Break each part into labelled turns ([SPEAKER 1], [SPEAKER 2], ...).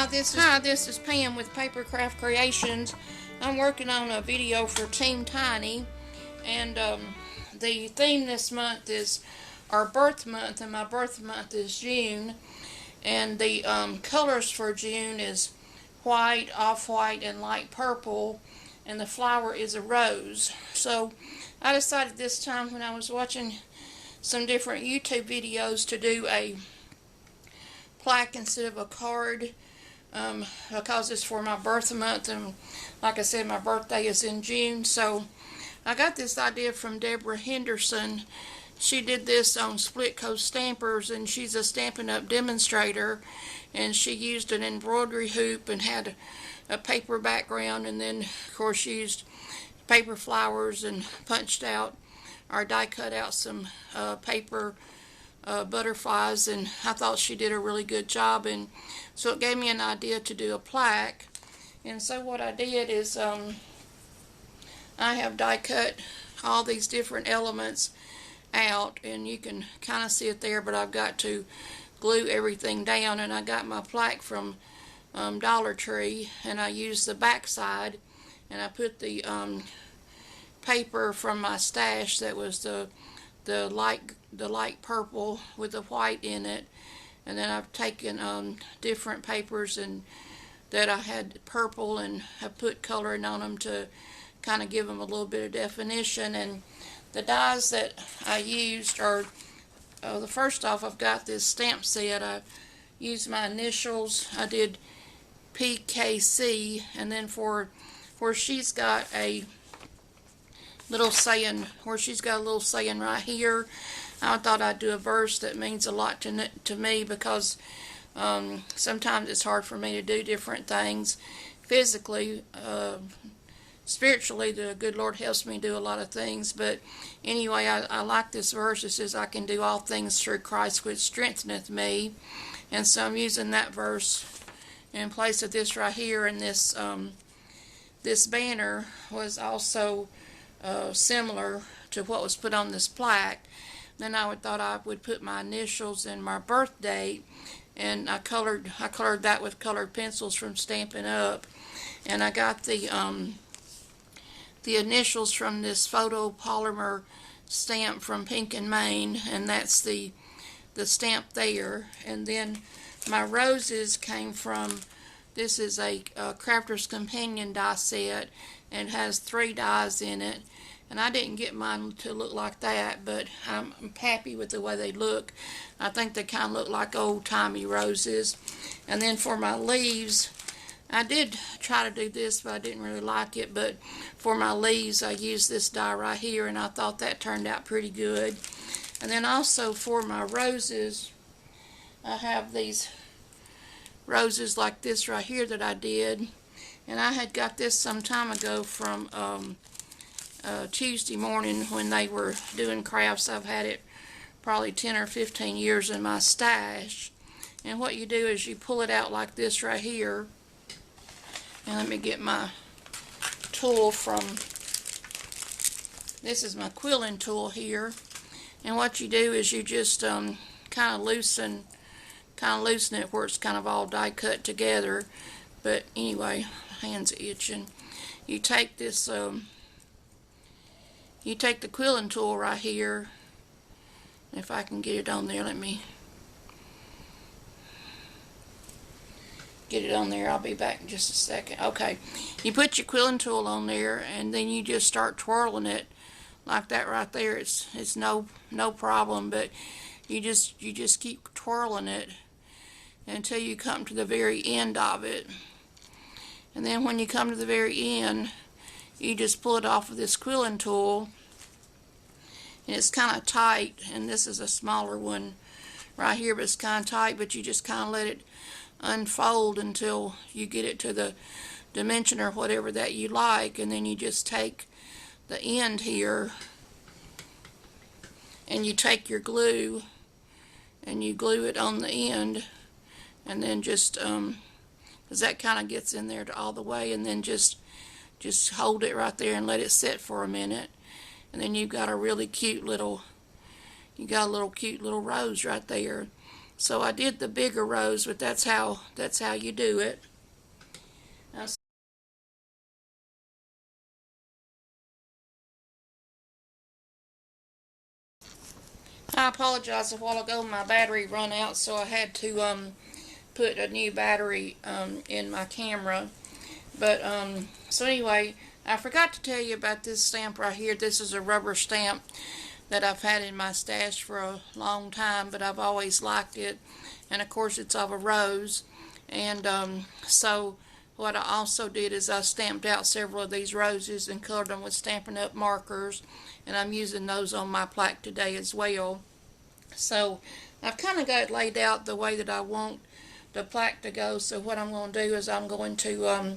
[SPEAKER 1] This is Pam with Papercraft Creations. I'm working on a video for Team Tiny, and the theme this month is our birth month, and my birth month is June. And the colors for June is white, off-white, and light purple, and the flower is a rose. So I decided this time, when I was watching some different YouTube videos, to do a plaque instead of a card, because it's for my birth month, and like I said, my birthday is in June. So I got this idea from Deborah Henderson. She did this on Split Coast Stampers, and she's a Stampin' Up! Demonstrator, and she used an embroidery hoop and had a paper background, and then of course used paper flowers and punched out or die cut out some paper butterflies, and I thought she did a really good job, and so it gave me an idea to do a plaque. And so what I did is I have die cut all these different elements out, and you can kind of see it there, but I've got to glue everything down. And I got my plaque from Dollar Tree, and I used the back side, and I put the paper from my stash that was the light purple with the white in it, and then I've taken different papers and that I had purple, and I put coloring on them to kind of give them a little bit of definition. And the dies that I used are, the first off, I've got this stamp set. I used my initials. I did PKC, and then for where she's got a little saying, right here, I thought I'd do a verse that means a lot to me, because sometimes it's hard for me to do different things physically. Spiritually, the good Lord helps me do a lot of things, but anyway, I like this verse. It says, I can do all things through Christ which strengtheneth me, and so I'm using that verse in place of this right here. And this this banner was also similar to what was put on this plaque. Then I thought I would put my initials and my birth date, and I colored that with colored pencils from Stampin' Up. And I got the initials from this photopolymer stamp from Pink and Main, and that's the stamp there. And then my roses came from, this is a Crafter's Companion die set, and has 3 dies in it. And I didn't get mine to look like that, but I'm happy with the way they look. I think they kind of look like old-timey roses. And then for my leaves, I did try to do this, but I didn't really like it. But for my leaves, I used this die right here, and I thought that turned out pretty good. And then also for my roses, I have these roses like this right here that I did. And I had got this some time ago from Tuesday Morning when they were doing crafts. I've had it probably 10 or 15 years in my stash. And what you do is you pull it out like this right here. And let me get my tool from, this is my quilling tool here. And what you do is you just kind of loosen it where it's kind of all die cut together. But anyway, my hands are itching. You take this you take the quilling tool right here. If I can get it on there, let me get it on there. I'll be back in just a second. Okay, you put your quilling tool on there, and then you just start twirling it like that right there. It's no problem, but you just keep twirling it until you come to the very end of it. And then when you come to the very end, you just pull it off of this quilling tool, and it's kind of tight, and this is a smaller one right here, but it's kind of tight, but you just kind of let it unfold until you get it to the dimension or whatever that you like. And then you just take the end here, and you take your glue, and you glue it on the end, and then just because that kind of gets in there all the way, and then just hold it right there and let it sit for a minute, and then you've got a really cute little, cute little rose right there. So I did the bigger rose, but that's how you do it. Now, I apologize, a while ago my battery run out, so I had to put a new battery in my camera. But so anyway, I forgot to tell you about this stamp right here. This is a rubber stamp that I've had in my stash for a long time, but I've always liked it. And of course it's of a rose. And so what I also did is I stamped out several of these roses and colored them with Stampin' Up! Markers, and I'm using those on my plaque today as well. So I've kind of got it laid out the way that I want the plaque to go. So what I'm going to do is I'm going to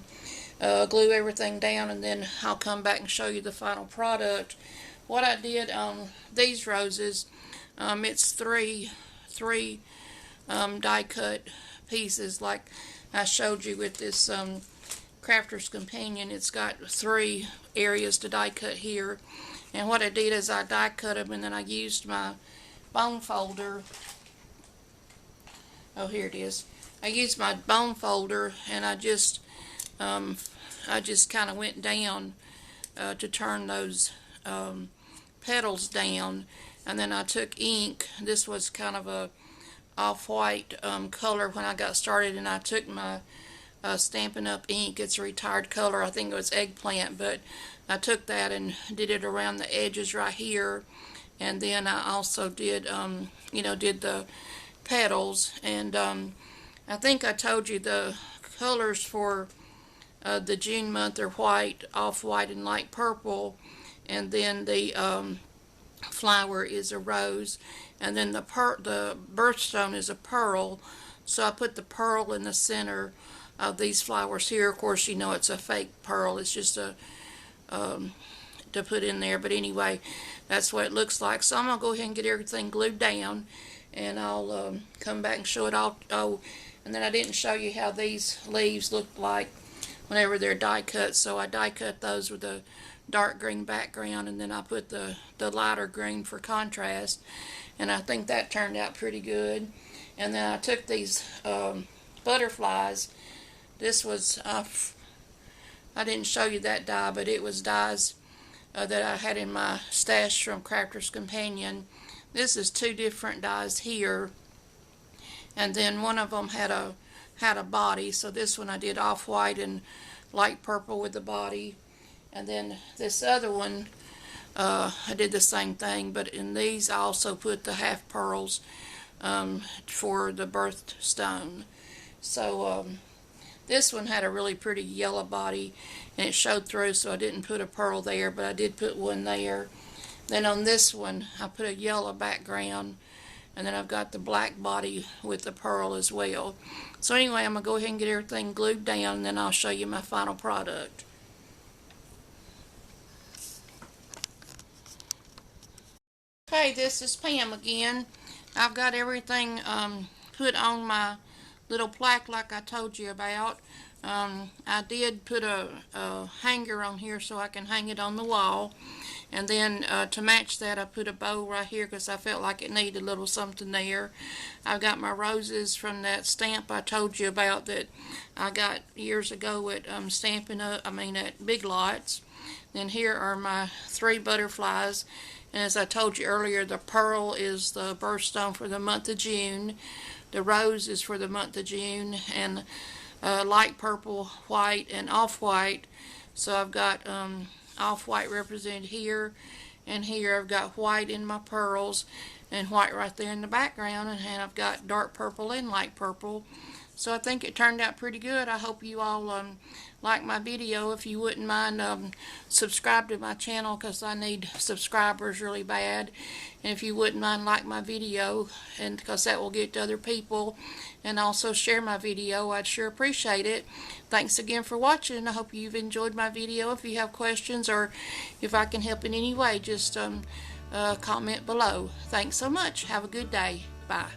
[SPEAKER 1] glue everything down, and then I'll come back and show you the final product. What I did on these roses, it's three die cut pieces like I showed you with this Crafter's Companion. It's got 3 areas to die cut here, and what I did is I die cut them, and then I used my bone folder. Oh, here it is. I used my bone folder, and I just kind of went down to turn those petals down, and then I took ink. This was kind of a off-white color when I got started, and I took my Stampin' Up! Ink. It's a retired color. I think it was eggplant, but I took that and did it around the edges right here, and then I also did did the petals. And I think I told you the colors for the June month are white, off-white, and light purple, and then the flower is a rose, and then the birthstone is a pearl. So I put the pearl in the center of these flowers here. Of course, you know it's a fake pearl. It's just a to put in there. But anyway, that's what it looks like. So I'm going to go ahead and get everything glued down, and I'll come back and show it all. Oh, and then I didn't show you how these leaves look like whenever they're die cut. So I die cut those with a dark green background, and then I put the lighter green for contrast, and I think that turned out pretty good. And then I took these butterflies. This was I didn't show you that die, but it was dies that I had in my stash from Crafter's Companion. This is 2 different dies here, and then one of them had a body. So this one I did off-white and light purple with the body, and then this other one I did the same thing, but in these I also put the half pearls for the birthstone. So this one had a really pretty yellow body, and it showed through, so I didn't put a pearl there, but I did put one there. Then on this one I put a yellow background, and then I've got the black body with the pearl as well. So anyway, I'm going to go ahead and get everything glued down, and then I'll show you my final product. Okay, this is Pam again. I've got everything put on my little plaque like I told you about. I did put a hanger on here so I can hang it on the wall, and then to match that I put a bow right here because I felt like it needed a little something there. I've got my roses from that stamp I told you about that I got years ago at Stampin' Up! At Big Lots. Then here are my 3 butterflies, and as I told you earlier, the pearl is the birthstone for the month of June. The rose is for the month of June, and light purple, white, and off-white. So I've got off-white represented here, and here I've got white in my pearls, and white right there in the background, and I've got dark purple and light purple. So I think it turned out pretty good. I hope you all like my video. If you wouldn't mind, subscribe to my channel because I need subscribers really bad. And if you wouldn't mind, like my video, and because that will get to other people. And also share my video. I'd sure appreciate it. Thanks again for watching. I hope you've enjoyed my video. If you have questions or if I can help in any way, just comment below. Thanks so much. Have a good day. Bye.